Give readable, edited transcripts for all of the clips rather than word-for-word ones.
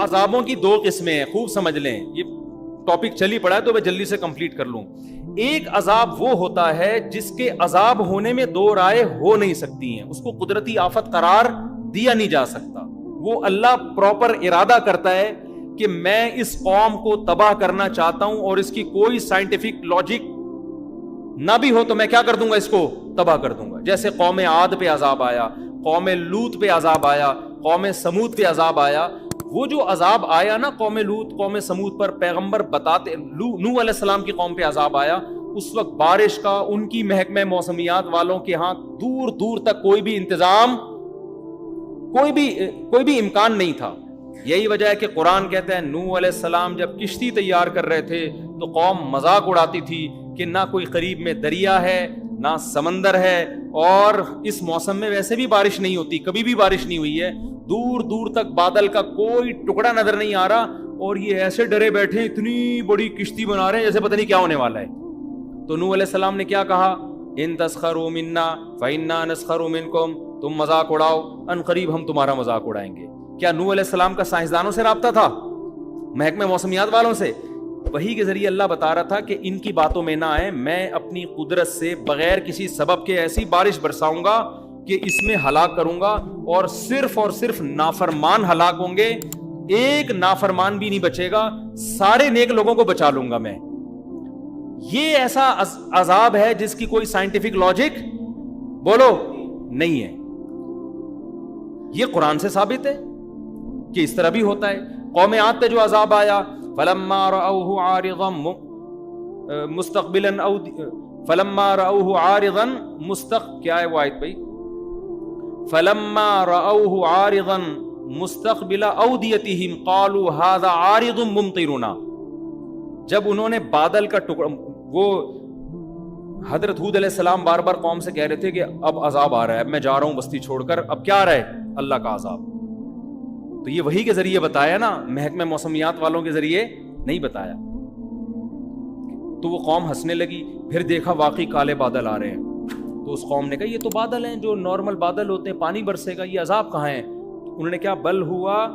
عذابوں کی دو قسمیں ہیں، خوب سمجھ لیں، یہ ٹاپک چل ہی پڑا ہے تو میں جلدی سے کمپلیٹ کر لوں. ایک عذاب وہ ہوتا ہے جس کے عذاب ہونے میں دو رائے ہو نہیں سکتی ہیں، اس کو قدرتی آفت قرار دیا نہیں جا سکتا. وہ اللہ پراپر ارادہ کرتا ہے کہ میں اس قوم کو تباہ کرنا چاہتا ہوں اور اس کی کوئی سائنٹیفک لاجک نہ بھی ہو تو میں کیا کر دوں گا، اس کو تباہ کر دوں گا. جیسے قوم عاد پہ عذاب آیا، قوم لوط پہ عذاب آیا، قوم سمود پہ عذاب آیا. وہ جو عذاب آیا نا قوم لوط قوم سمود پر، پیغمبر بتاتے، نوح علیہ السلام کی قوم پہ عذاب آیا، اس وقت بارش کا ان کی محکمہ موسمیات والوں کے ہاں دور دور تک کوئی بھی انتظام، کوئی بھی امکان نہیں تھا. یہی وجہ ہے کہ قرآن کہتا ہے نوح علیہ السلام جب کشتی تیار کر رہے تھے تو قوم مذاق اڑاتی تھی کہ نہ کوئی قریب میں دریا ہے نہ سمندر ہے، اور اس موسم میں ویسے بھی بارش نہیں ہوتی، کبھی بھی بارش نہیں ہوئی ہے، دور دور تک بادل کا کوئی ٹکڑا نظر نہیں آ رہا، اور یہ ایسے ڈرے بیٹھے اتنی بڑی کشتی بنا رہے ہیں جیسے پتہ نہیں کیا ہونے والا ہے. تو نوح علیہ السلام نے کیا کہا، ان تسخروا منا فإنا نسخر منکم، تم مذاق اڑاؤ ان قریب ہم تمہارا مذاق اڑائیں گے. کیا نوح علیہ السلام کا سائنسدانوں سے رابطہ تھا، محکمہ موسمیات والوں سے؟ وہی کے ذریعے اللہ بتا رہا تھا کہ ان کی باتوں میں نہ آئے، میں اپنی قدرت سے بغیر کسی سبب کے ایسی بارش برساؤں گا کہ اس میں ہلاک کروں گا، اور صرف نافرمان ہلاک ہوں گے، ایک نافرمان بھی نہیں بچے گا، سارے نیک لوگوں کو بچا لوں گا میں. یہ ایسا عذاب ہے جس کی کوئی سائنٹیفک لاجک بولو نہیں ہے. یہ قرآن سے ثابت ہے کہ اس طرح بھی ہوتا ہے. قوم عاد پہ جو عذاب آیا، فلما رأوه عارضا مستقبلا فلما رأوه عارضا کیا ہے وہ آیت بھائی، فلما رأوه عارضا مستقبل اودیتهم قالوا هذا عارض ممطرنا. جب انہوں نے بادل کا ٹکڑا، وہ حضرت ہود علیہ السلام بار بار قوم سے کہہ رہے تھے کہ اب عذاب آ رہا ہے، میں جا رہا ہوں بستی چھوڑ کر، اب کیا آ رہا ہے، اللہ کا عذاب. تو یہ وہی کے ذریعے بتایا نا، محکمہ موسمیات والوں کے ذریعے نہیں بتایا. تو وہ قوم ہنسنے لگی، پھر دیکھا واقعی کالے بادل آ رہے ہیں، تو اس قوم نے کہا یہ تو بادل ہیں جو نارمل بادل ہوتے ہیں، پانی برسے گا، یہ عذاب کہاں ہے؟ انہوں نے کیا، بل ہوا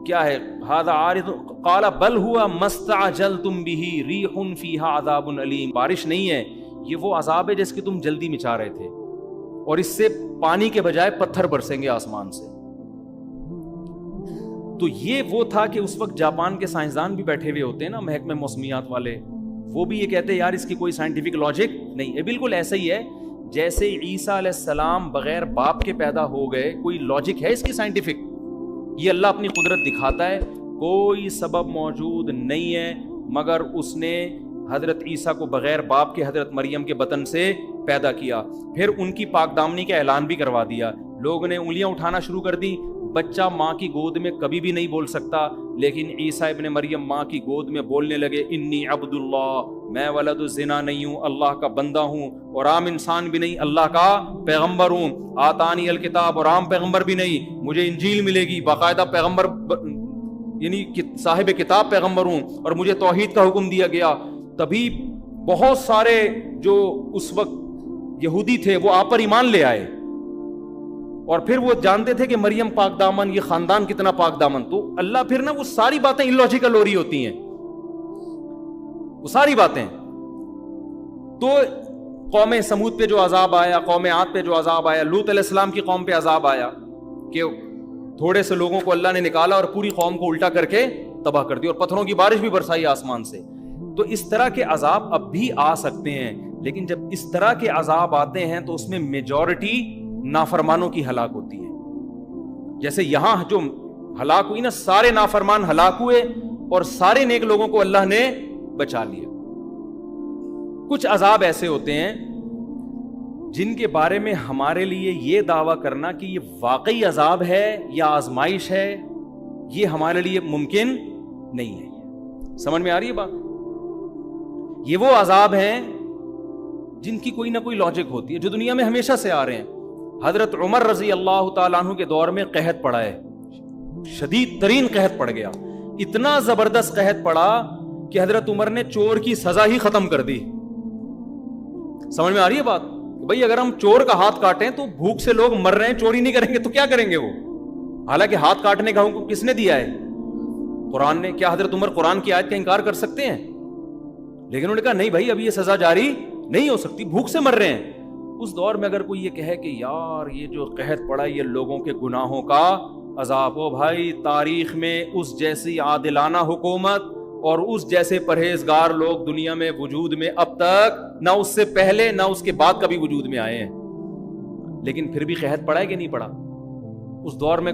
کیا ہے، ھذا عارض قال بل ہوا مستعجلتم به ریح فیہا عذاب علیم. بارش نہیں ہے، یہ وہ عذاب ہے جس کی تم جلدی مچا رہے تھے، اور اس سے پانی کے بجائے پتھر برسیں گے آسمان سے. تو یہ وہ تھا کہ اس وقت جاپان کے سائنسدان بھی بیٹھے ہوئے ہوتے ہیں نا، محکمہ موسمیات والے، وہ بھی یہ کہتے ہیں یار اس کی کوئی سائنٹیفک لاجک نہیں ہے. بالکل ایسا ہی ہے جیسے عیسیٰ علیہ السلام بغیر باپ کے پیدا ہو گئے، کوئی لاجک ہے اس کی سائنٹیفک؟ یہ اللہ اپنی قدرت دکھاتا ہے، کوئی سبب موجود نہیں ہے مگر اس نے حضرت عیسیٰ کو بغیر باپ کے حضرت مریم کے بطن سے پیدا کیا. پھر ان کی پاک دامنی کا اعلان بھی کروا دیا، لوگوں نے انگلیاں اٹھانا شروع کر دی. بچہ ماں کی گود میں کبھی بھی نہیں بول سکتا، لیکن عیسیٰ ابن مریم ماں کی گود میں بولنے لگے، انی عبد اللہ، میں ولد الزنا نہیں ہوں، اللہ کا بندہ ہوں، اور عام انسان بھی نہیں، اللہ کا پیغمبر ہوں. آتانی الکتاب، اور عام پیغمبر بھی نہیں، مجھے انجیل ملے گی، باقاعدہ پیغمبر یعنی صاحب کتاب پیغمبر ہوں، اور مجھے توحید کا حکم دیا گیا. تبھی بہت سارے جو اس وقت یہودی تھے وہ آپ پر ایمان لے آئے، اور پھر وہ جانتے تھے کہ مریم پاک دامن، یہ خاندان کتنا پاک دامن. تو اللہ پھر نا وہ ساری باتیں illogical ہو رہی ہوتی ہیں، وہ ساری باتیں. تو قوم سمود پہ جو عذاب آیا، قوم عاد پہ جو عذاب آیا، لوط علیہ السلام کی قوم پہ عذاب آیا کہ تھوڑے سے لوگوں کو اللہ نے نکالا اور پوری قوم کو الٹا کر کے تباہ کر دیا، اور پتھروں کی بارش بھی برسائی آسمان سے. تو اس طرح کے عذاب اب بھی آ سکتے ہیں، لیکن جب اس طرح کے عذاب آتے ہیں تو اس میں میجورٹی نافرمانوں کی ہلاک ہوتی ہے. جیسے یہاں جو ہلاک ہوئی نا، سارے نافرمان ہلاک ہوئے اور سارے نیک لوگوں کو اللہ نے بچا لیا. کچھ عذاب ایسے ہوتے ہیں جن کے بارے میں ہمارے لیے یہ دعویٰ کرنا کہ یہ واقعی عذاب ہے یا آزمائش ہے، یہ ہمارے لیے ممکن نہیں ہے. سمجھ میں آ رہی ہے بات؟ یہ وہ عذاب ہیں جن کی کوئی نہ کوئی لاجک ہوتی ہے، جو دنیا میں ہمیشہ سے آ رہے ہیں. حضرت عمر رضی اللہ تعالیٰ عنہ کے دور میں قحط پڑا ہے، شدید ترین قحط پڑ گیا، اتنا زبردست قحط پڑا کہ حضرت عمر نے چور کی سزا ہی ختم کر دی. سمجھ میں آ رہی ہے بات؟ بھئی اگر ہم چور کا ہاتھ کاٹیں تو بھوک سے لوگ مر رہے ہیں، چوری نہیں کریں گے تو کیا کریں گے وہ؟ حالانکہ ہاتھ کاٹنے کا حکم کس نے دیا ہے؟ قرآن نے. کیا حضرت عمر قرآن کی آیت کا انکار کر سکتے ہیں؟ لیکن انہوں نے کہا نہیں بھائی ابھی یہ سزا جاری نہیں ہو سکتی, بھوک سے مر رہے ہیں. اس دور میں اگر کوئی یہ کہے کہ یار یہ جو قحط پڑا یہ لوگوں کے گناہوں کا عذاب ہو, بھائی تاریخ میں اس جیسی عادلانہ حکومت اور اس جیسے پرہیزگار لوگ دنیا میں وجود میں اب تک نہ اس سے پہلے نہ اس کے بعد کبھی وجود میں آئے ہیں. لیکن پھر بھی قحط پڑا ہے کہ نہیں پڑا؟ اس دور میں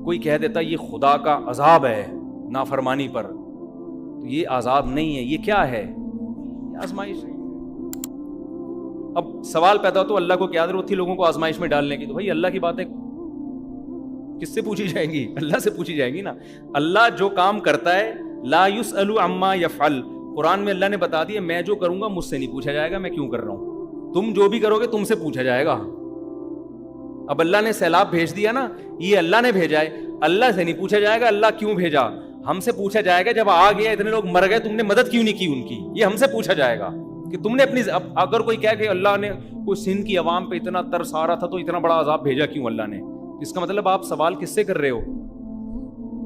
کوئی کہہ دیتا یہ خدا کا عذاب ہے نافرمانی پر, تو یہ عذاب نہیں ہے, یہ کیا ہے؟ یہ آزمائش ہے. اب سوال پیدا ہو تو اللہ کو کیا ضرورت تھی لوگوں کو آزمائش میں ڈالنے کی؟ تو بھائی اللہ کی باتیں کس سے پوچھی جائیں گی؟ اللہ سے پوچھی جائیں گی نا. اللہ جو کام کرتا ہے لا یسأل عما یفعل, قرآن میں اللہ نے بتا دیا میں جو کروں گا مجھ سے نہیں پوچھا جائے گا میں کیوں کر رہا ہوں, تم جو بھی کرو گے تم سے پوچھا جائے گا. اب اللہ نے سیلاب بھیج دیا نا, یہ اللہ نے بھیجا ہے, اللہ سے نہیں پوچھا جائے گا اللہ کیوں بھیجا. ہم سے پوچھا جائے گا جب آ گیا اتنے لوگ مر گئے تم نے مدد کیوں نہیں کی ان کی, یہ ہم سے پوچھا جائے گا کہ تم نے اپنی. اگر کوئی کہے کہ اللہ نے کوئی سندھ کی عوام پہ اتنا ترس آ رہا تھا تو اتنا بڑا عذاب بھیجا کیوں اللہ نے, اس کا مطلب آپ سوال کس سے کر رہے ہو؟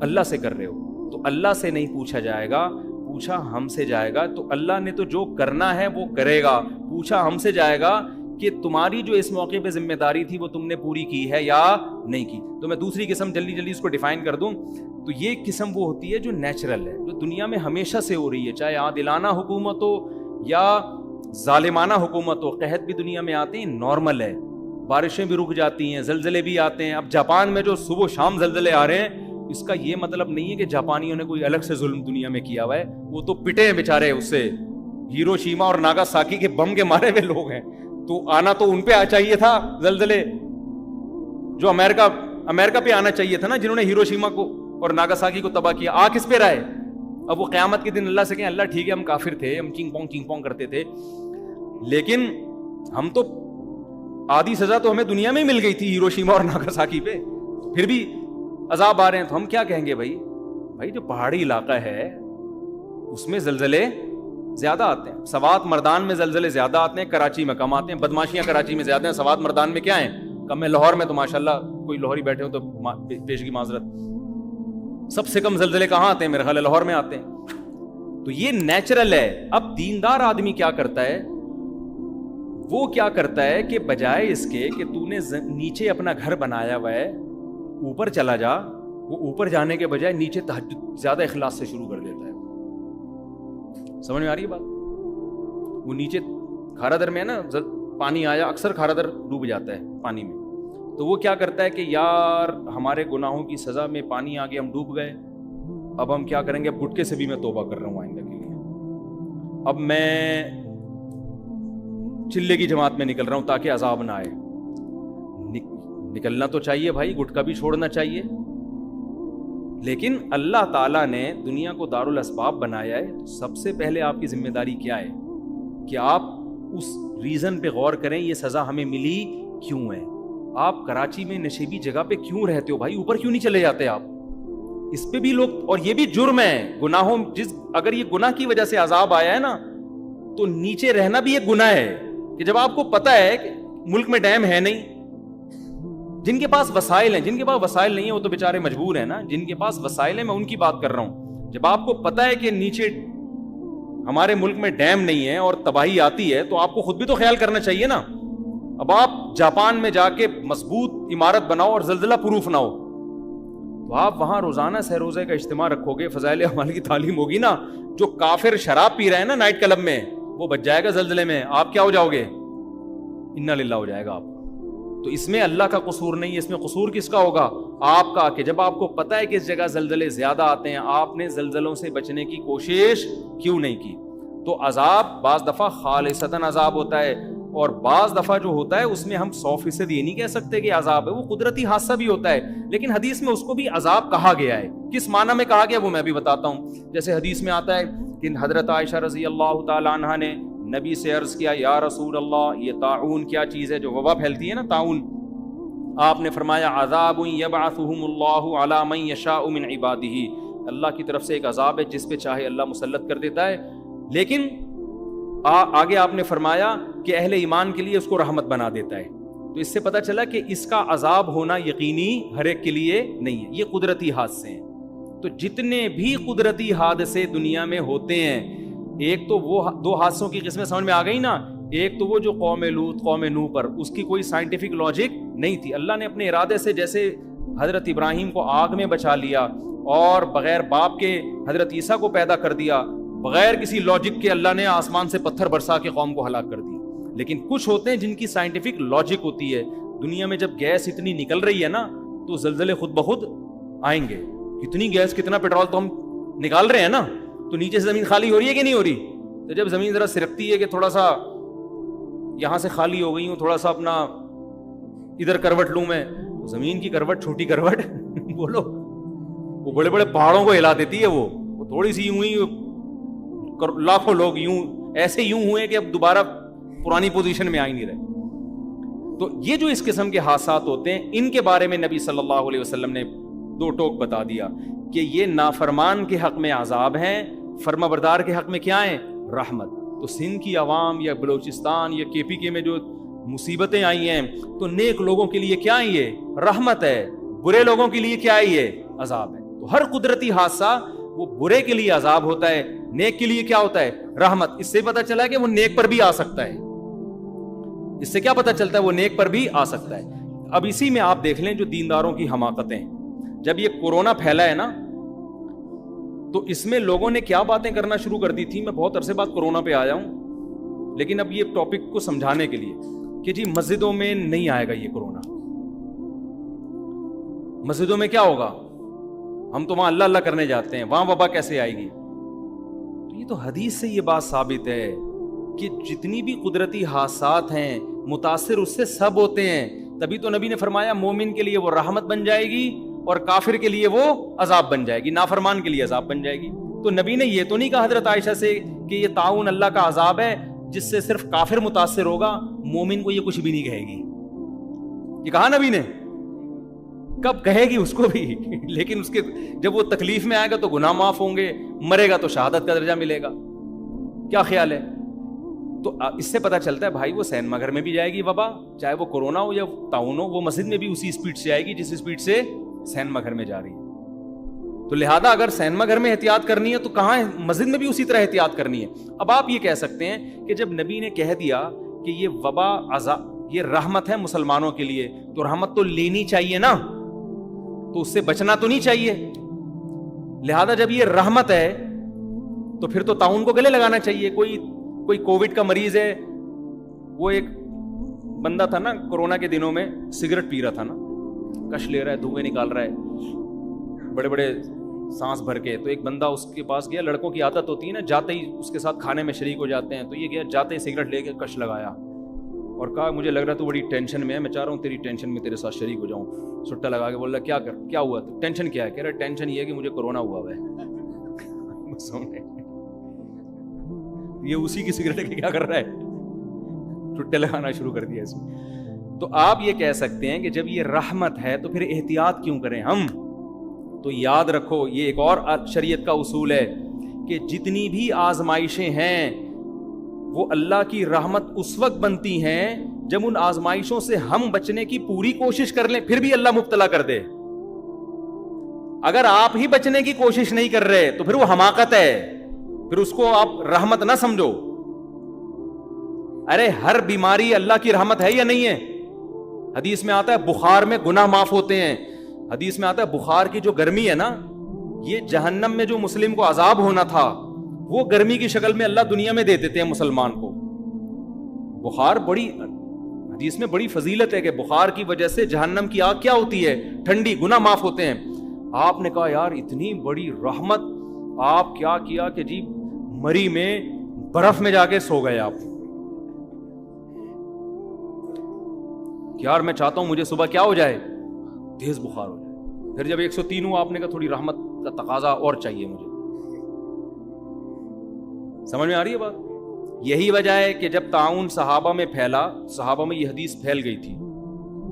اللہ سے کر رہے ہو. تو اللہ سے نہیں پوچھا جائے گا, پوچھا ہم سے جائے گا. تو اللہ نے تو جو کرنا ہے وہ کرے گا, پوچھا ہم سے جائے گا کہ تمہاری جو اس موقع پہ ذمہ داری تھی وہ تم نے پوری کی ہے یا نہیں کی. تو میں دوسری قسم جلدی اس کو ڈیفائن کر دوں تو یہ قسم وہ ہوتی ہے جو نیچرل ہے, جو دنیا میں ہمیشہ سے ہو رہی ہے, چاہے عادلانہ حکومت ہو یا ظالمانہ حکومت ہو. قحط بھی دنیا میں آتے ہیں, نارمل ہے, بارشیں بھی رک جاتی ہیں, زلزلے بھی آتے ہیں. اب جاپان میں جو صبح و شام زلزلے آ رہے ہیں اس کا یہ مطلب نہیں ہے کہ جاپانیوں نے کوئی الگ سے ظلم دنیا میں کیا ہوا ہے, وہ تو پٹے ہیں بیچارے اس سے. ہیروشیما اور ناگاساکی کے بم کے مارے ہوئے لوگ ہیں, تو آنا تو ان پہ چاہیے تھا زلزلے, جو امریکہ پہ آنا چاہیے تھا نا, جنہوں نے ہیروشیما کو اور ناگاساکی کو تباہ کیا. آ کس پہ رہے؟ اب وہ قیامت کے دن اللہ سے کہیں اللہ ٹھیک ہے ہم کافر تھے, ہم چینگ پونگ کرتے تھے, لیکن ہم تو آدھی سزا تو ہمیں دنیا میں ہی مل گئی تھی ہیروشیما اور ناگاساکی پہ, پھر بھی عذاب آ رہے ہیں. تو ہم کیا کہیں گے بھائی جو پہاڑی علاقہ ہے اس میں زلزلے زیادہ آتے ہیں. سوات مردان میں زلزلے زیادہ آتے ہیں, کراچی میں کم آتے ہیں. بدماشیاں کراچی میں زیادہ ہیں, سوات مردان میں کیا ہیں کم ہے. لاہور میں تو ماشاءاللہ کوئی لاہوری بیٹھے ہو تو پیشگی معذرت, سب سے کم زلزلے کہاں آتے ہیں؟ میرے خیال ہے لاہور میں آتے ہیں. تو یہ نیچرل ہے. اب دیندار آدمی کیا کرتا ہے, وہ کیا کرتا ہے کہ بجائے اس کے کہ تو نے نیچے اپنا گھر بنایا ہوا ہے اوپر چلا جا, وہ اوپر جانے کے بجائے نیچے تہجد زیادہ اخلاص سے شروع کر دیتا ہے. سمجھ میں آ رہی ہے بات؟ وہ نیچے کھارا در میں ہے نا, پانی آیا اکثر کھارا در ڈوب جاتا ہے پانی میں, تو وہ کیا کرتا ہے کہ یار ہمارے گناہوں کی سزا میں پانی آ گیا, ہم ڈوب گئے, اب ہم کیا کریں گے, اب گٹکے سے بھی میں توبہ کر رہا ہوں آئندہ کے لیے, اب میں چلے کی جماعت میں نکل رہا ہوں تاکہ عذاب نہ آئے. نکلنا تو چاہیے بھائی, گٹکا بھی چھوڑنا چاہیے, لیکن اللہ تعالیٰ نے دنیا کو دارالاسباب بنایا ہے. تو سب سے پہلے آپ کی ذمہ داری کیا ہے کہ آپ اس ریزن پہ غور کریں یہ سزا ہمیں ملی کیوں ہے. آپ کراچی میں نشیبی جگہ پہ کیوں رہتے ہو بھائی, اوپر کیوں نہیں چلے جاتے آپ؟ اس پہ بھی لوگ, اور یہ بھی جرم ہے گناہوں, اگر یہ گناہ کی وجہ سے عذاب آیا ہے نا تو نیچے رہنا بھی ایک گناہ ہے. کہ جب آپ کو پتا ہے کہ ملک میں ڈیم ہے نہیں, جن کے پاس وسائل ہیں, جن کے پاس وسائل نہیں ہیں وہ تو بیچارے مجبور ہیں نا, جن کے پاس وسائل ہیں میں ان کی بات کر رہا ہوں. جب آپ کو پتا ہے کہ نیچے ہمارے ملک میں ڈیم نہیں ہے اور تباہی آتی ہے تو آپ کو خود بھی تو خیال کرنا چاہیے نا. اب آپ جاپان میں جا کے مضبوط عمارت بناؤ اور زلزلہ پروف نہ ہو, تو آپ وہاں روزانہ سہ روزے کا اجتماع رکھو گے, فضائل اعمال کی تعلیم ہوگی نا. جو کافر شراب پی رہے ہیں نا نائٹ کلب میں, وہ بچ جائے گا زلزلے میں, آپ کیا ہو جاؤ گے, انا للہ ہو جائے گا آپ. تو اس میں اللہ کا قصور نہیں ہے, اس میں قصور کس کا ہوگا, آپ کا, کہ جب آپ کو پتا ہے کہ اس جگہ زلزلے زیادہ آتے ہیں آپ نے زلزلوں سے بچنے کی کوشش کیوں نہیں کی. تو عذاب بعض دفعہ خالصتاً عذاب ہوتا ہے, اور بعض دفعہ جو ہوتا ہے اس میں ہم 100% یہ نہیں کہہ سکتے کہ عذاب ہے, وہ قدرتی حادثہ بھی ہوتا ہے, لیکن حدیث میں اس کو بھی عذاب کہا گیا ہے. کس معنی میں کہا گیا وہ میں بھی بتاتا ہوں. جیسے حدیث میں آتا ہے کہ حضرت عائشہ رضی اللہ تعالی عنہا نے نبی سے عرض کیا, یا رسول اللہ یہ طاعون کیا چیز ہے جو وبا پھیلتی ہے نا, طاعون. آپ نے فرمایا عذاب یبعثہم اللہ علی من یشاء من عبادہ, اللہ کی طرف سے ایک عذاب ہے جس پہ چاہے اللہ مسلط کر دیتا ہے. لیکن آگے آپ نے فرمایا کہ اہل ایمان کے لیے اس کو رحمت بنا دیتا ہے. تو تو اس سے پتہ چلا کہ اس کا عذاب ہونا یقینی ہر ایک کے لیے نہیں ہے، یہ قدرتی حادثے ہیں۔ تو جتنے بھی قدرتی حادثے دنیا میں ہوتے ہیں، ایک تو وہ دو حادثوں کی قسمیں سمجھ میں آ گئی نا، ایک تو وہ جو قوم لوط قوم نوح پر، اس کی کوئی سائنٹیفک لاجک نہیں تھی، اللہ نے اپنے ارادے سے جیسے حضرت ابراہیم کو آگ میں بچا لیا اور بغیر باپ کے حضرت عیسیٰ کو پیدا کر دیا، بغیر کسی لاجک کے اللہ نے آسمان سے پتھر برسا کے قوم کو ہلاک کر دی۔ لیکن کچھ ہوتے ہیں جن کی سائنٹیفک لاجک ہوتی ہے۔ دنیا میں جب گیس اتنی نکل رہی ہے نا تو زلزلے خود بخود آئیں گے، کتنی گیس کتنا پیٹرول تو ہم نکال رہے ہیں نا، تو نیچے سے زمین خالی ہو رہی ہے کہ نہیں ہو رہی؟ تو جب زمین ذرا سرکتی ہے کہ تھوڑا سا یہاں سے خالی ہو گئی ہوں، تھوڑا سا اپنا ادھر کروٹ لوں میں، تو زمین کی کروٹ چھوٹی کروٹ بولو وہ بڑے بڑے پہاڑوں کو ہلا دیتی ہے، وہ تھوڑی سی یوں ہی لاکھوں لوگ یوں ایسے یوں ہوئے کہ اب دوبارہ پرانی پوزیشن میں آ ہی نہیں رہے۔ تو یہ جو اس قسم کے حادثات ہوتے ہیں، ان کے بارے میں نبی صلی اللہ علیہ وسلم نے دو ٹوک بتا دیا کہ یہ نافرمان کے حق میں عذاب ہیں، فرما بردار کے حق میں کیا ہیں؟ رحمت۔ تو سندھ کی عوام یا بلوچستان یا کے پی کے میں جو مصیبتیں آئی ہیں، تو نیک لوگوں کے لیے کیا ہے؟ یہ رحمت ہے، برے لوگوں کے لیے کیا ہے؟ یہ عذاب ہے۔ تو ہر قدرتی حادثہ وہ برے کے لیے عذاب ہوتا ہے، نیک کے لیے کیا ہوتا ہے؟ رحمت۔ اس سے پتہ چلا کہ وہ نیک پر بھی آ سکتا ہے، اس سے کیا پتہ چلتا ہے؟ وہ نیک پر بھی آ سکتا ہے۔ اب اسی میں آپ دیکھ لیں جو دینداروں کی حماقتیں، جب یہ کورونا پھیلا ہے نا تو اس میں لوگوں نے کیا باتیں کرنا شروع کر دی تھی۔ میں بہت عرصے بعد کورونا پہ آیا ہوں، لیکن اب یہ ٹاپک کو سمجھانے کے لیے کہ جی مسجدوں میں نہیں آئے گا یہ کورونا، مسجدوں میں کیا ہوگا؟ ہم تو وہاں اللہ اللہ کرنے جاتے ہیں، وہاں وبا کیسے آئے گی؟ تو یہ تو حدیث سے یہ بات ثابت ہے کہ جتنی بھی قدرتی حادثات ہیں متاثر اس سے سب ہوتے ہیں۔ تبھی تو نبی نے فرمایا مومن کے لیے وہ رحمت بن جائے گی اور کافر کے لیے وہ عذاب بن جائے گی، نافرمان کے لیے عذاب بن جائے گی۔ تو نبی نے یہ تو نہیں کہا حضرت عائشہ سے کہ یہ طاعون اللہ کا عذاب ہے جس سے صرف کافر متاثر ہوگا، مومن کو یہ کچھ بھی نہیں کہے گی۔ یہ کہا نبی نے؟ کب کہے گی اس کو بھی، لیکن اس کے جب وہ تکلیف میں آئے گا تو گناہ معاف ہوں گے، مرے گا تو شہادت کا درجہ ملے گا۔ کیا خیال ہے؟ تو اس سے پتہ چلتا ہے بھائی وہ سینما گھر میں بھی جائے گی وبا، چاہے وہ کورونا ہو یا طاعون ہو، وہ مسجد میں بھی اسی اسپیڈ سے آئے گی جس اسپیڈ سے سینما گھر میں جا رہی ہے۔ تو لہذا اگر سینما گھر میں احتیاط کرنی ہے تو کہاں ہے؟ مسجد میں بھی اسی طرح احتیاط کرنی ہے۔ اب آپ یہ کہہ سکتے ہیں کہ جب نبی نے کہہ دیا کہ یہ وبا یہ رحمت ہے مسلمانوں کے لیے، تو رحمت تو لینی چاہیے نا، تو اس سے بچنا تو نہیں چاہیے۔ لہذا جب یہ رحمت ہے تو پھر تو طاعون کو گلے لگانا چاہیے۔ کوئی کووڈ کا مریض ہے، وہ ایک بندہ تھا نا کورونا کے دنوں میں، سگریٹ پی رہا تھا نا، کش لے رہا ہے، دھوئیں نکال رہا ہے بڑے بڑے سانس بھر کے، تو ایک بندہ اس کے پاس گیا، لڑکوں کی عادت ہوتی ہے نا جاتے ہی اس کے ساتھ کھانے میں شریک ہو جاتے ہیں، تو یہ گیا جاتے ہی سگریٹ لے کے کش لگایا اور کہا مجھے لگ رہا تو بڑی ٹینشن میں ہے، میں چاہ رہا ہوں تیری ٹینشن میں تیرے ساتھ شریک ہو جاؤں۔ سٹا لگا کے بول رہا کیا ہوا؟ تو ٹینشن کیا ہے؟ کہہ رہا ٹینشن یہ ہے کہ مجھے کورونا ہوا ہے۔ یہ اسی کی سگریٹ کے کیا کر رہا ہے؟ ٹھٹے لگانا شروع کر دیا اس میں۔ تو آپ یہ کہہ سکتے ہیں کہ جب یہ رحمت ہے تو پھر احتیاط کیوں کریں ہم؟ تو یاد رکھو یہ ایک اور شریعت کا اصول ہے کہ جتنی بھی آزمائشیں ہیں وہ اللہ کی رحمت اس وقت بنتی ہیں جب ان آزمائشوں سے ہم بچنے کی پوری کوشش کر لیں، پھر بھی اللہ مبتلا کر دے۔ اگر آپ ہی بچنے کی کوشش نہیں کر رہے تو پھر وہ حماقت ہے، پھر اس کو آپ رحمت نہ سمجھو۔ ارے ہر بیماری اللہ کی رحمت ہے یا نہیں ہے؟ حدیث میں آتا ہے بخار میں گناہ معاف ہوتے ہیں، حدیث میں آتا ہے بخار کی جو گرمی ہے نا، یہ جہنم میں جو مسلم کو عذاب ہونا تھا وہ گرمی کی شکل میں اللہ دنیا میں دے دیتے ہیں مسلمان کو۔ بخار بڑی حدیث میں بڑی فضیلت ہے کہ بخار کی وجہ سے جہنم کی آگ کیا ہوتی ہے؟ ٹھنڈی، گناہ معاف ہوتے ہیں۔ آپ نے کہا یار اتنی بڑی رحمت، آپ کیا کیا کہ جی مری میں برف میں جا کے سو گئے آپ۔ یار میں چاہتا ہوں مجھے صبح کیا ہو جائے؟ تیز بخار ہو جائے۔ پھر جب 103 ہوا آپ نے کہا تھوڑی رحمت کا تقاضا اور چاہیے مجھے۔ سمجھ میں آ رہی ہے بات؟ یہی وجہ ہے کہ جب طاعون صحابہ میں پھیلا، صحابہ میں یہ حدیث پھیل گئی تھی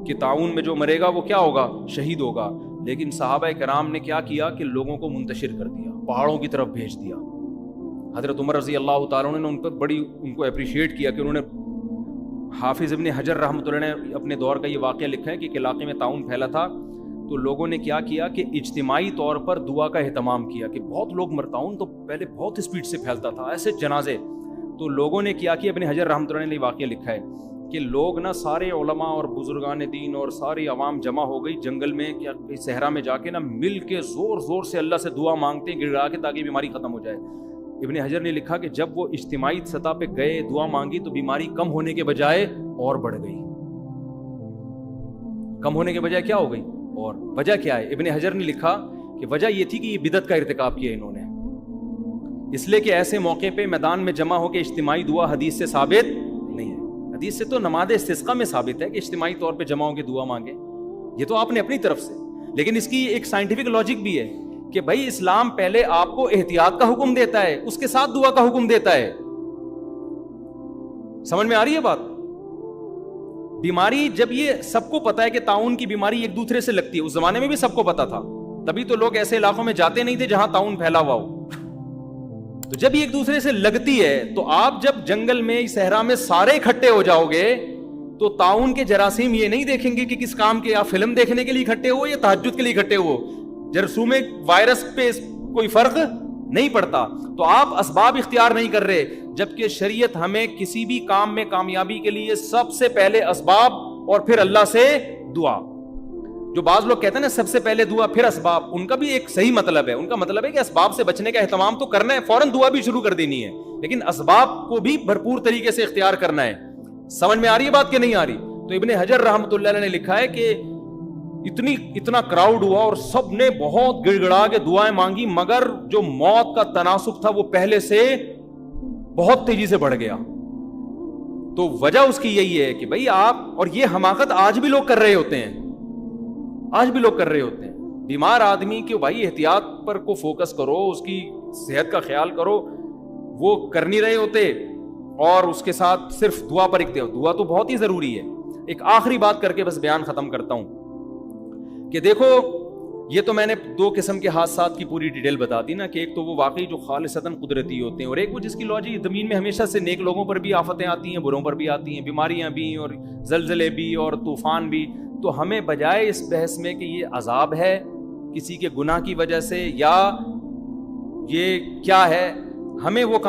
کہ طاعون میں جو مرے گا وہ کیا ہوگا؟ شہید ہوگا۔ لیکن صحابہ کرام نے کیا کیا کہ لوگوں کو منتشر کر دیا، پہاڑوں کی طرف بھیج دیا۔ حضرت عمر رضی اللہ تعالیٰ نے ان پر بڑی ان کو اپریشیٹ کیا کہ انہوں نے حافظ ابن حجر رحمۃ اللہ نے اپنے دور کا یہ واقعہ لکھا ہے کہ ایک علاقے میں طاعون پھیلا تھا، تو لوگوں نے کیا کیا کہ اجتماعی طور پر دعا کا اہتمام کیا کہ بہت لوگ طاعون تو پہلے بہت اسپیڈ سے پھیلتا تھا، ایسے جنازے. تو لوگوں نے کیا کہ ابن حجر رحمۃ اللہ نے یہ واقعہ لکھا ہے کہ لوگ نا سارے علماء اور بزرگان دین اور ساری عوام جمع ہو گئی جنگل میں یا صحرا میں جا کے نا مل کے زور زور سے اللہ سے دعا مانگتے ہیں گڑ گڑا کے تاکہ بیماری ختم ہو جائے. ابن حجر نے لکھا کہ جب وہ اجتماعی سطح پہ گئے دعا مانگی تو بیماری کم ہونے کے بجائے اور بڑھ گئی. کم ہونے کے بجائے کیا ہو گئی؟ اور وجہ کیا ہے؟ ابن حجر نے لکھا کہ وجہ یہ تھی کہ یہ بدعت کا ارتکاب کیا انہوں نے، اس لیے کہ ایسے موقع پہ میدان میں جمع ہو کے اجتماعی دعا حدیث سے ثابت نہیں ہے. حدیث سے تو نماز استسقاء میں ثابت ہے کہ اجتماعی طور پہ جمع ہو کے دعا مانگے، یہ تو آپ نے اپنی طرف سے، لیکن اس کی ایک سائنٹیفک لاجک بھی ہے کہ بھائی اسلام پہلے آپ کو احتیاط کا حکم دیتا ہے، اس کے ساتھ دعا کا حکم دیتا ہے. سمجھ میں آ رہی ہے بات؟ بیماری جب یہ سب کو پتا ہے کہ طاعون کی بیماری ایک دوسرے سے لگتی ہے، اس زمانے میں بھی سب کو پتا تھا، تبھی تو لوگ ایسے علاقوں میں جاتے نہیں تھے جہاں طاعون پھیلا ہوا ہو. تو جب یہ ایک دوسرے سے لگتی ہے تو آپ جب جنگل میں صحرا میں سارے اکٹھے ہو جاؤ گے تو طاعون کے جراثیم یہ نہیں دیکھیں گے کہ کس کام کے، آپ فلم دیکھنے کے لیے اکٹھے ہو یا تہجد کے لیے اکٹھے ہو، جراثیم وائرس پہ کوئی فرق نہیں پڑتا. تو آپ اسباب اختیار نہیں کر رہے، جبکہ شریعت ہمیں کسی بھی کام میں کامیابی کے لیے سب سے پہلے اسباب اور پھر اللہ سے دعا. جو بعض لوگ کہتے ہیں نا سب سے پہلے دعا پھر اسباب، ان کا بھی ایک صحیح مطلب ہے، ان کا مطلب ہے کہ اسباب سے بچنے کا اہتمام تو کرنا ہے، فوراً دعا بھی شروع کر دینی ہے، لیکن اسباب کو بھی بھرپور طریقے سے اختیار کرنا ہے. سمجھ میں آ رہی ہے بات کہ نہیں آ رہی؟ تو ابن حجر رحمۃ اللہ علیہ نے لکھا ہے کہ اتنا کراؤڈ ہوا اور سب نے بہت گڑ گڑا کے دعائیں مانگی، مگر جو موت کا تناسب تھا وہ پہلے سے بہت تیزی سے بڑھ گیا. تو وجہ اس کی یہی ہے کہ بھائی آپ، اور یہ حماقت آج بھی لوگ کر رہے ہوتے ہیں، آج بھی لوگ کر رہے ہوتے ہیں. بیمار آدمی کے بھائی احتیاط پر کو فوکس کرو، اس کی صحت کا خیال کرو، وہ کر نہیں رہے ہوتے اور اس کے ساتھ صرف دعا پر اکتے ہو. دعا تو بہت ہی ضروری ہے. ایک آخری بات کر کے بس بیان ختم کرتا ہوں کہ دیکھو یہ تو میں نے دو قسم کے حادثات کی پوری ڈیٹیل بتا دی نا، کہ ایک تو وہ واقعی جو خالصتاً قدرتی ہوتے ہیں، اور ایک وہ جس کی لاجک زمین میں ہمیشہ سے نیک لوگوں پر بھی آفتیں آتی ہیں، بروں پر بھی آتی ہیں، بیماریاں بھی اور زلزلے بھی اور طوفان بھی. تو ہمیں بجائے اس بحث میں کہ یہ عذاب ہے کسی کے گناہ کی وجہ سے یا یہ کیا ہے، ہمیں وہ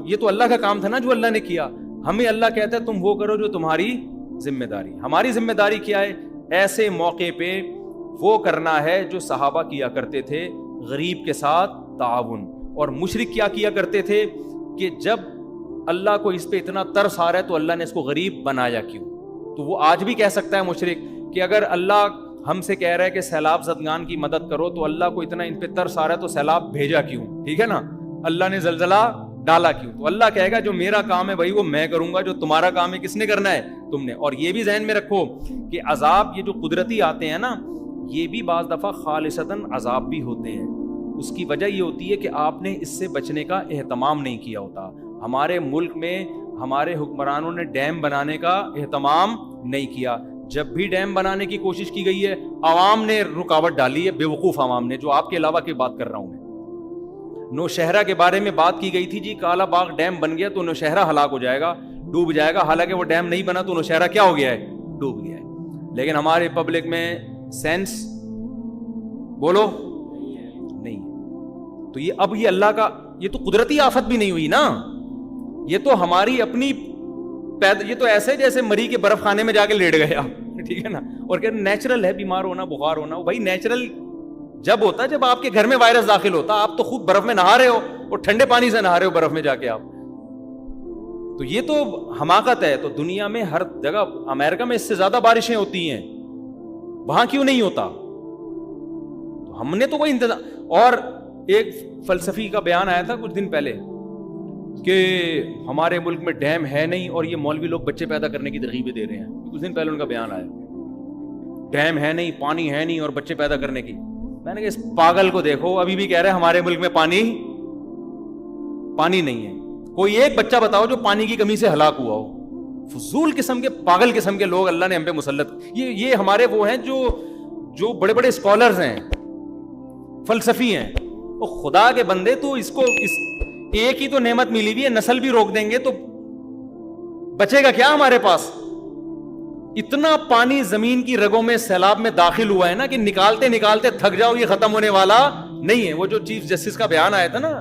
یہ تو اللہ کا کام تھا نا جو اللہ نے کیا، ہمیں اللہ کہتا ہے تم وہ کرو جو تمہاری ذمہ داری. ہماری ذمہ داری کیا ہے؟ ایسے موقع پہ وہ کرنا ہے جو صحابہ کیا کرتے تھے، غریب کے ساتھ تعاون. اور مشرک کیا کیا کرتے تھے کہ جب اللہ کو اس پہ اتنا ترس آ رہا ہے تو اللہ نے اس کو غریب بنایا کیوں؟ تو وہ آج بھی کہہ سکتا ہے مشرک کہ اگر اللہ ہم سے کہہ رہا ہے کہ سیلاب زدگان کی مدد کرو تو اللہ کو اتنا ان پہ ترس آ رہا ہے تو سیلاب بھیجا کیوں؟ ٹھیک ہے نا، اللہ نے زلزلہ ڈالا کیوں؟ تو اللہ کہے گا جو میرا کام ہے بھائی وہ میں کروں گا، جو تمہارا کام ہے کس نے کرنا ہے؟ تم نے. اور یہ بھی ذہن میں رکھو کہ عذاب یہ جو قدرتی آتے ہیں نا، یہ بھی بعض دفعہ خالصتاً عذاب بھی ہوتے ہیں. اس کی وجہ یہ ہوتی ہے کہ آپ نے اس سے بچنے کا اہتمام نہیں کیا ہوتا. ہمارے ملک میں ہمارے حکمرانوں نے ڈیم بنانے کا اہتمام نہیں کیا. جب بھی ڈیم بنانے کی کوشش کی گئی ہے عوام نے رکاوٹ ڈالی ہے، بیوقوف عوام نے، جو آپ کے علاوہ کی بات کر رہا ہوں میں. نوشہرہ کے بارے میں بات کی گئی تھی، جی کالا باغ ڈیم بن گیا تو نوشہرہ ہلاک ہو جائے گا، ڈوب جائے گا. حالانکہ وہ ڈیم نہیں بنا تو نوشہرہ کیا ہو گیا ہے؟ ڈوب گیا ہے. لیکن ہمارے پبلک میں سینس بولو نہیں. تو یہ اب یہ اللہ کا، یہ تو قدرتی آفت بھی نہیں ہوئی نا، یہ تو ہماری اپنی یہ تو ایسے جیسے مری کے برف خانے میں جا کے لیٹ گیا، ٹھیک ہے نا. اور کہ نیچرل ہے بیمار ہونا، بخار ہونا. بھائی نیچرل جب ہوتا ہے جب آپ کے گھر میں وائرس داخل ہوتا، آپ تو خود برف میں نہا رہے ہو اور ٹھنڈے پانی سے نہا رہے ہو برف میں جا کے آپ. تو یہ تو حماقت ہے. تو دنیا میں ہر جگہ، امریکہ میں اس سے زیادہ بارشیں ہوتی ہیں، وہاں کیوں نہیں ہوتا؟ تو ہم نے تو کوئی انتظام. اور ایک فلسفی کا بیان آیا تھا کچھ دن پہلے کہ ہمارے ملک میں ڈیم ہے نہیں اور یہ مولوی لوگ بچے پیدا کرنے کی ترغیبیں دے رہے ہیں. کچھ دن پہلے ان کا بیان آیا، ڈیم ہے نہیں، پانی ہے نہیں اور بچے پیدا کرنے کی. میں نے کہا اس پاگل کو دیکھو، ابھی بھی کہہ رہے ہیں ہمارے ملک میں پانی نہیں ہے. کوئی ایک بچہ بتاؤ جو پانی کی کمی سے ہلاک ہوا ہو. فضول قسم کے، پاگل قسم کے لوگ اللہ نے ہم پہ مسلط. یہ ہمارے وہ ہیں جو بڑے بڑے اسکالرز ہیں، فلسفی ہیں. وہ خدا کے بندے، تو اس کو ایک ہی تو نعمت ملی ہوئی ہے، نسل بھی روک دیں گے تو بچے گا کیا ہمارے پاس؟ اتنا پانی زمین کی رگوں میں سیلاب میں داخل ہوا ہے نا کہ نکالتے نکالتے تھک جاؤ, یہ ختم ہونے والا نہیں ہے. وہ جو چیف جسٹس کا بیان آیا تھا نا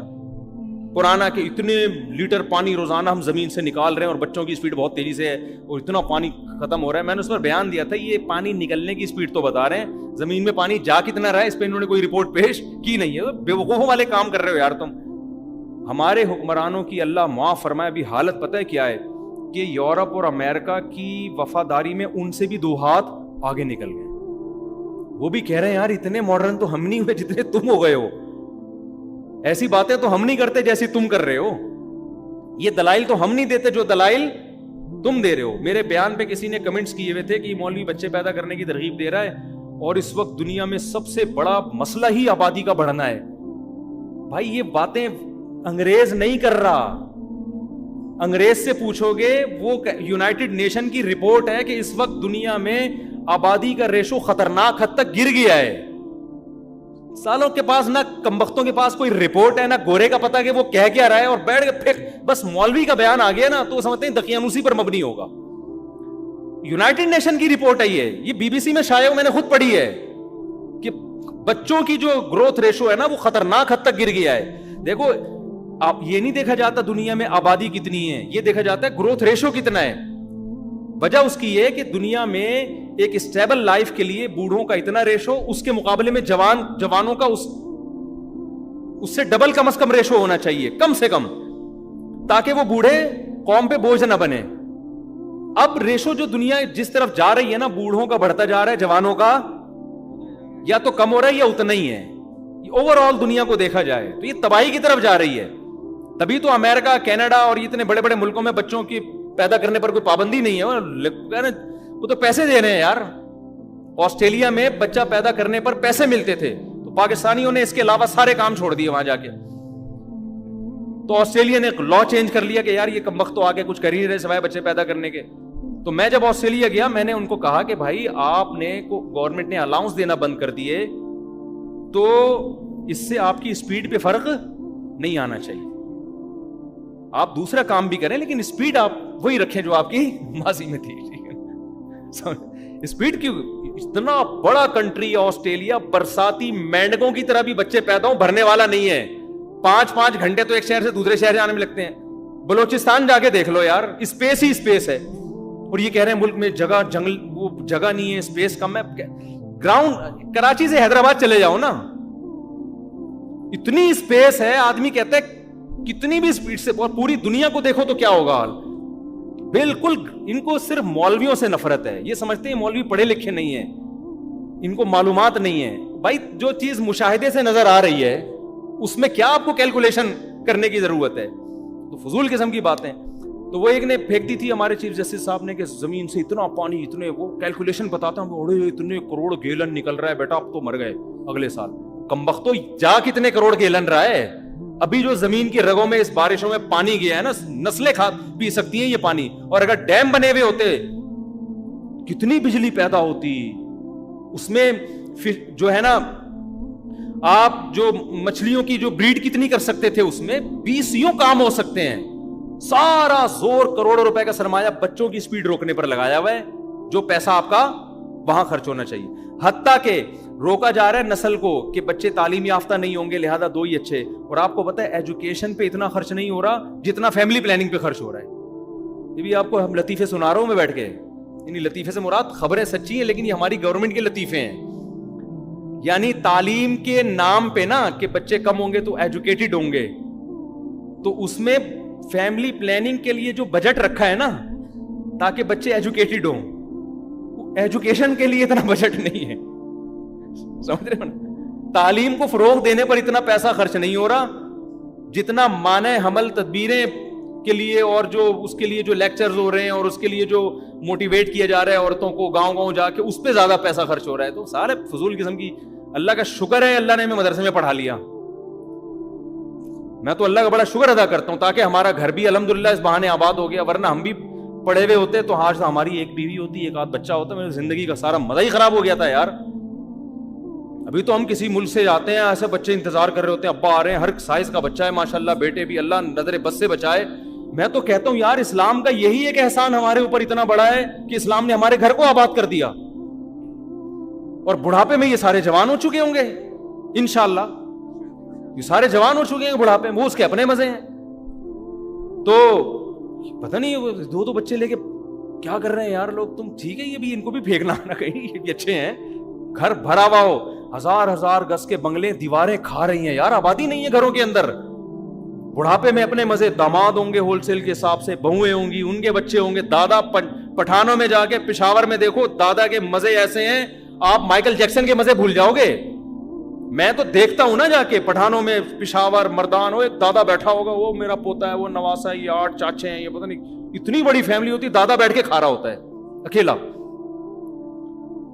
پرانا کہ اتنے لیٹر پانی روزانہ ہم زمین سے نکال رہے ہیں اور بچوں کی اسپیڈ بہت تیزی سے ہے اور اتنا پانی ختم ہو رہا ہے, میں نے اس پر بیان دیا تھا یہ پانی نکلنے کی اسپیڈ تو بتا رہے ہیں, زمین میں پانی جا کتنا رہا ہے اس پہ انہوں نے کوئی رپورٹ پیش کی نہیں ہے. بے وقوفوں والے کام کر رہے ہو یار تم. ہمارے حکمرانوں کی اللہ معاف فرمائے ابھی حالت پتہ ہے کیا ہے کہ یورپ اور امریکہ کی وفاداری میں ان سے بھی 2 ہاتھ آگے نکل گئے. وہ بھی کہہ رہے ہیں یار اتنے ماڈرن تو ہم نہیں ہوئے جتنے تم ہو گئے ہو, ایسی باتیں تو ہم نہیں کرتے جیسی تم کر رہے ہو, یہ دلائل تو ہم نہیں دیتے جو دلائل تم دے رہے ہو. میرے بیان پہ کسی نے کمنٹس کیے ہوئے تھے کہ مولوی بچے پیدا کرنے کی ترغیب دے رہا ہے اور اس وقت دنیا میں سب سے بڑا مسئلہ ہی آبادی کا بڑھنا ہے. بھائی یہ باتیں انگریز نہیں کر رہا, انگریز سے پوچھو گے, وہ یونائٹڈ نیشن کی رپورٹ ہے کہ اس وقت دنیا میں آبادی کا ریشو خطرناک حد تک گر گیا ہے. سالوں کے پاس نہ کمبختوں کے پاس کوئی رپورٹ ہے نہ گورے کا پتہ کہ وہ کہہ کیا رہا ہے, اور بیٹھ کے پھر بس مولوی کا بیان آ گیا نا تو سمجھتے ہیں دقیانوسی پر مبنی ہوگا. یونائٹڈ نیشن کی رپورٹ ہے یہ بی بی سی میں شائع میں نے خود پڑھی ہے کہ بچوں کی جو گروتھ ریشو ہے نا وہ خطرناک حد تک گر گیا ہے. دیکھو آپ یہ نہیں دیکھا جاتا دنیا میں آبادی کتنی ہے, یہ دیکھا جاتا ہے گروتھ ریشو کتنا ہے. وجہ اس کی یہ کہ دنیا میں ایک اسٹیبل لائف کے لیے بوڑھوں کا اتنا ریشو, اس کے مقابلے میں جوانوں کا اس سے ڈبل کم از کم ریشو ہونا چاہیے کم سے کم, تاکہ وہ بوڑھے قوم پہ بوجھ نہ بنے. اب ریشو جو دنیا جس طرف جا رہی ہے نا, بوڑھوں کا بڑھتا جا رہا ہے, جوانوں کا یا تو کم ہو رہا ہے یا اتنا ہی ہے. اوور آل دنیا کو دیکھا جائے تو یہ تباہی کی طرف جا رہی ہے. تبھی تو امریکہ, کینیڈا اور اتنے بڑے بڑے ملکوں میں بچوں کی پیدا کرنے پر کوئی پابندی نہیں ہے, وہ تو پیسے دے رہے ہیں یار. آسٹریلیا میں بچہ پیدا کرنے پر پیسے ملتے تھے تو پاکستانیوں نے اس کے علاوہ سارے کام چھوڑ دیے وہاں جا کے. تو آسٹریلیا نے لا چینج کر لیا کہ یار یہ کمبخت تو آگے کچھ کر ہی نہیں رہے سوائے بچے پیدا کرنے کے. تو میں جب آسٹریلیا گیا میں نے ان کو کہا کہ بھائی آپ نے گورنمنٹ نے الاؤنس دینا بند کر دیے تو اس سے آپ کی اسپیڈ پہ فرق نہیں آنا چاہیے. آپ دوسرا کام بھی کریں لیکن اسپیڈ آپ وہی رکھیں جو آپ کی ماضی میں تھی. اسپیڈ کیوں, اتنا بڑا کنٹری آسٹریلیا, برساتی مینڈکوں کی طرح بھی بچے پیدا ہوں بھرنے والا نہیں ہے. 5 گھنٹے تو ایک شہر سے دوسرے شہر جانے میں لگتے ہیں. بلوچستان جا کے دیکھ لو یار, اسپیس ہی اسپیس ہے, اور یہ کہہ رہے ہیں ملک میں جگہ جنگل وہ جگہ نہیں ہے, اسپیس کم ہے. گراؤنڈ کراچی سے حیدرآباد چلے جاؤ نا, اتنی اسپیس ہے, آدمی کہتا ہے کتنی بھی اسپیڈ سے, اور پوری دنیا کو دیکھو تو کیا ہوگا حال. بالکل ان کو صرف مولویوں سے نفرت ہے, یہ سمجھتے ہیں مولوی پڑھے لکھے نہیں ہیں, ان کو معلومات نہیں ہے. بھائی جو چیز مشاہدے سے نظر آ رہی ہے اس میں کیا آپ کو کیلکولیشن کرنے کی ضرورت ہے؟ تو فضول قسم کی باتیں. تو وہ ایک نے پھینک دی تھی ہمارے چیف جسٹس صاحب نے کہ زمین سے اتنا پانی, اتنے وہ کیلکولیشن بتاتا ہوں, اتنے کروڑ گیلن نکل رہا ہے بیٹا, اب تو مر گئے اگلے سال. کمبختو جا کتنے کروڑ گیلن رہا ہے, ابھی جو زمین کی رگوں میں اس بارشوں میں پانی گیا ہے نا, نسلیں پی سکتی ہیں یہ پانی. اور اگر ڈیم بنے ہوئے ہوتے کتنی بجلی پیدا ہوتی اس میں. جو ہے نا آپ جو مچھلیوں کی جو بریڈ کتنی کر سکتے تھے, اس میں 20 کام ہو سکتے ہیں. سارا زور کروڑوں روپے کا سرمایہ بچوں کی سپیڈ روکنے پر لگایا ہوا ہے, جو پیسہ آپ کا وہاں خرچ ہونا چاہیے. حتیٰ کہ روکا جا رہا ہے نسل کو کہ بچے تعلیم یافتہ نہیں ہوں گے لہذا 2 ہی اچھے. اور آپ کو پتا ہے ایجوکیشن پہ اتنا خرچ نہیں ہو رہا جتنا فیملی پلاننگ پہ خرچ ہو رہا ہے. یہ بھی آپ کو ہم لطیفے سنا رہا ہوں میں بیٹھ کے, یعنی لطیفے سے مراد خبریں سچی ہیں لیکن یہ ہماری گورنمنٹ کے لطیفے ہیں. یعنی تعلیم کے نام پہ نا کہ بچے کم ہوں گے تو ایجوکیٹڈ ہوں گے, تو اس میں فیملی پلاننگ کے لیے جو بجٹ رکھا ہے نا تاکہ بچے ایجوکیٹڈ ہوں, ایجوکیشن کے لیے اتنا بجٹ نہیں ہے. سمجھ رہے ہو, تعلیم کو فروغ دینے پر اتنا پیسہ خرچ نہیں ہو رہا جتنا مانع حمل تدبیریں کے لیے اور جو اس کے لیے جو لیکچرز ہو رہے ہیں اور اس کے لیے جو موٹیویٹ کیا جا رہا ہے عورتوں کو گاؤں گاؤں جا کے, اس پہ زیادہ پیسہ خرچ ہو رہا ہے. تو سارے فضول قسم کی. اللہ کا شکر ہے اللہ نے ہمیں مدرسے میں پڑھا لیا, میں تو اللہ کا بڑا شکر ادا کرتا ہوں تاکہ ہمارا گھر بھی الحمدللہ اس بہانے آباد ہو گیا, ورنہ ہم بھی پڑھے ہوئے ہوتے تو آج ہماری ایک بیوی ہوتی, ایک آدھ بچہ ہوتا, میری زندگی کا سارا مزہ ہی خراب ہو گیا تھا یار. ابھی تو ہم کسی ملک سے جاتے ہیں ایسے بچے انتظار کر رہے ہوتے ہیں, ابا آ رہے ہیں, ہر سائز کا بچہ ہے ماشاءاللہ, بیٹے بھی اللہ نظر بس سے بچائے, میں تو کہتا ہوں یار اسلام کا یہی ایک احسان ہمارے اوپر اتنا بڑا ہے کہ اسلام نے ہمارے گھر کو آباد کر دیا، اور بڑھاپے میں یہ سارے جوان ہو چکے ہوں گے انشاءاللہ، یہ سارے جوان ہو چکے ہیں بڑھاپے میں، وہ اس کے اپنے مزے ہیں. تو پتہ نہیں دو بچے لے کے کیا کر رہے ہیں یار لوگ. تم ٹھیک ہے یہ بھی ان کو بھی پھینکنا نہ کہیں، یہ بھی اچھے ہیں. گھر بھرا ہوا ہو، ہزار گز کے بنگلے، دیواریں کھا رہی ہیں یار، آبادی نہیں ہے گھروں کے اندر. بڑھاپے میں اپنے مزے، داماد ہوں گے ہول سیل کے حساب سے، بہویں ہوں گی، ان کے بچے ہوں گے. دادا پٹھانوں میں جا کے پشاور میں دیکھو دادا کے مزے ایسے ہیں آپ مائیکل جیکسن کے مزے بھول جاؤ گے. میں تو دیکھتا ہوں نا جا کے پٹھانوں میں، پشاور مردان ہو، ایک دادا بیٹھا ہوگا، وہ میرا پوتا ہے، وہ نواسا ہے، یہ 8 چاچے ہیں، یہ پتہ نہیں اتنی بڑی فیملی ہوتی، دادا بیٹھ کے کھا رہا ہوتا ہے اکیلا،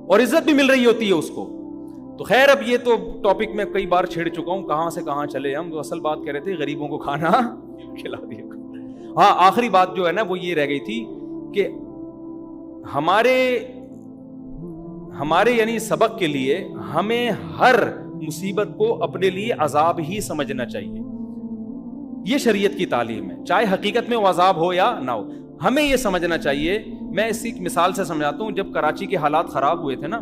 اور عزت بھی مل رہی ہوتی ہے اس کو. تو خیر اب یہ تو ٹاپک میں کئی بار چھیڑ چکا ہوں، کہاں سے کہاں چلے ہم. تو اصل بات کہہ رہے تھے غریبوں کو کھانا کھلا دیا. ہاں آخری بات جو ہے نا وہ یہ رہ گئی تھی کہ ہمارے یعنی سبق کے لیے ہمیں ہر مصیبت کو اپنے لیے عذاب ہی سمجھنا چاہیے. یہ شریعت کی تعلیم ہے، چاہے حقیقت میں وہ عذاب ہو یا نہ ہو، ہمیں یہ سمجھنا چاہیے. میں اسی مثال سے سمجھاتا ہوں. جب کراچی کے حالات خراب ہوئے تھے نا،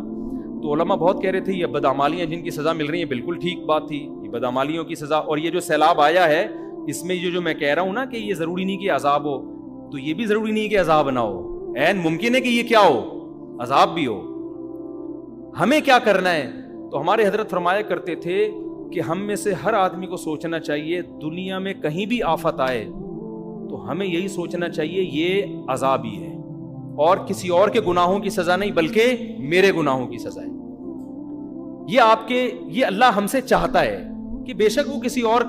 تو علماء بہت کہہ رہے تھے یہ بدعمالیاں جن کی سزا مل رہی ہیں، بالکل ٹھیک بات تھی، یہ بدعمالیوں کی سزا. اور یہ جو سیلاب آیا ہے اس میں یہ جو میں کہہ رہا ہوں نا کہ یہ ضروری نہیں کہ عذاب ہو، تو یہ بھی ضروری نہیں کہ عذاب نہ ہو، عین ممکن ہے کہ یہ کیا ہو، عذاب بھی ہو. ہمیں کیا کرنا ہے؟ تو ہمارے حضرت فرمایا کرتے تھے کہ ہم میں سے ہر آدمی کو سوچنا چاہیے دنیا میں کہیں بھی آفت آئے تو ہمیں یہی سوچنا چاہیے یہ عذاب ہی ہے، اور کسی اور کے گناہوں کی سزا نہیں بلکہ میرے گناہوں کی سزا ہے. یہ اللہ ہم سے چاہتا ہے کہ بے شک وہ کسی اور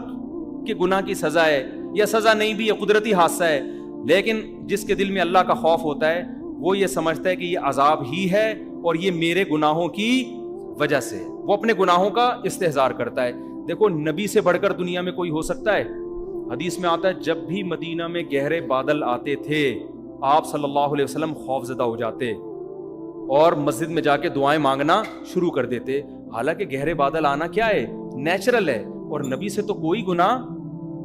کے گناہ کی سزا ہے یا سزا نہیں بھی، یہ قدرتی حادثہ ہے، لیکن جس کے دل میں اللہ کا خوف ہوتا ہے وہ یہ سمجھتا ہے کہ یہ عذاب ہی ہے اور یہ میرے گناہوں کی وجہ سے، وہ اپنے گناہوں کا استحضار کرتا ہے. دیکھو نبی سے بڑھ کر دنیا میں کوئی ہو سکتا ہے؟ حدیث میں آتا ہے جب بھی مدینہ میں گہرے بادل آتے تھے آپ صلی اللہ علیہ وسلم خوف زدہ ہو جاتے اور مسجد میں جا کے دعائیں مانگنا شروع کر دیتے. حالانکہ گہرے بادل آنا کیا ہے، نیچرل ہے، اور نبی سے تو کوئی گناہ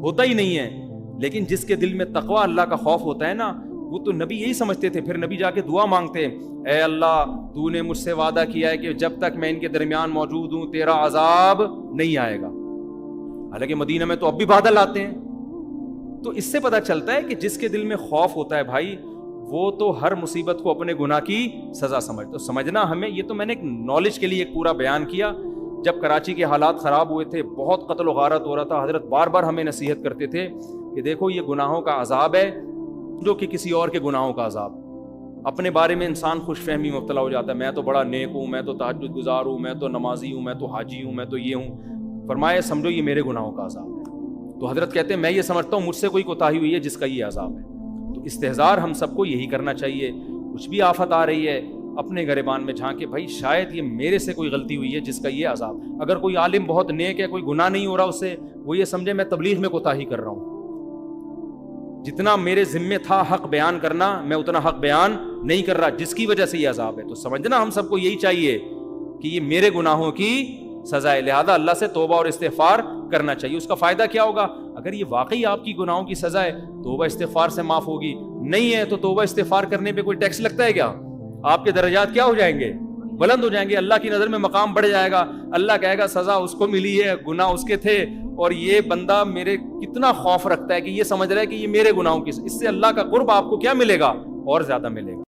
ہوتا ہی نہیں ہے. لیکن جس کے دل میں تقوی اللہ کا خوف ہوتا ہے نا، وہ تو نبی یہی سمجھتے تھے. پھر نبی جا کے دعا مانگتے، اے اللہ تو نے مجھ سے وعدہ کیا ہے کہ جب تک میں ان کے درمیان موجود ہوں تیرا عذاب نہیں آئے گا. حالانکہ مدینہ میں تو اب بھی بادل آتے ہیں. تو اس سے پتہ چلتا ہے کہ جس کے دل میں خوف ہوتا ہے بھائی، وہ تو ہر مصیبت کو اپنے گناہ کی سزا سمجھتا. سمجھنا ہمیں، یہ تو میں نے ایک نالج کے لیے ایک پورا بیان کیا. جب کراچی کے حالات خراب ہوئے تھے، بہت قتل و غارت ہو رہا تھا، حضرت بار بار ہمیں نصیحت کرتے تھے کہ دیکھو یہ گناہوں کا عذاب ہے جو کہ کسی اور کے گناہوں کا عذاب. اپنے بارے میں انسان خوش فہمی مبتلا ہو جاتا ہے، میں تو بڑا نیک ہوں، میں تو تہجد گزار ہوں، میں تو نمازی ہوں، میں تو حاجی ہوں، میں تو یہ ہوں. فرمایا سمجھو یہ میرے گناہوں کا عذاب ہے. تو حضرت کہتے ہیں میں یہ سمجھتا ہوں مجھ سے کوئی کوتاہی ہوئی ہے جس کا یہ عذاب ہے. تو استحضار ہم سب کو یہی کرنا چاہیے. کچھ بھی آفت آ رہی ہے اپنے گریبان میں جھانک کے بھائی شاید یہ میرے سے کوئی غلطی ہوئی ہے جس کا یہ عذاب. اگر کوئی عالم بہت نیک ہے، کوئی گناہ نہیں ہو رہا اس سے، وہ یہ سمجھے میں تبلیغ میں کوتاہی کر رہا ہوں، جتنا میرے ذمے تھا حق بیان کرنا میں اتنا حق بیان نہیں کر رہا، جس کی وجہ سے یہ عذاب ہے. تو سمجھنا ہم سب کو یہی چاہیے کہ یہ میرے گناہوں کی سزا ہے، لہذا اللہ سے توبہ اور استغفار کرنا چاہیے. اس کا فائدہ کیا ہوگا؟ اگر یہ واقعی آپ کی گناہوں کی سزا ہے توبہ استغفار سے معاف ہوگی، نہیں ہے تو توبہ استغفار کرنے پہ کوئی ٹیکس لگتا ہے کیا؟ آپ کے درجات کیا ہو جائیں گے؟ بلند ہو جائیں گے. اللہ کی نظر میں مقام بڑھ جائے گا. اللہ کہے گا سزا اس کو ملی ہے، گناہ اس کے تھے، اور یہ بندہ میرے کتنا خوف رکھتا ہے کہ یہ سمجھ رہا ہے کہ یہ میرے گناہوں کی، اس سے اللہ کا قرب آپ کو کیا ملے گا؟ اور زیادہ ملے گا.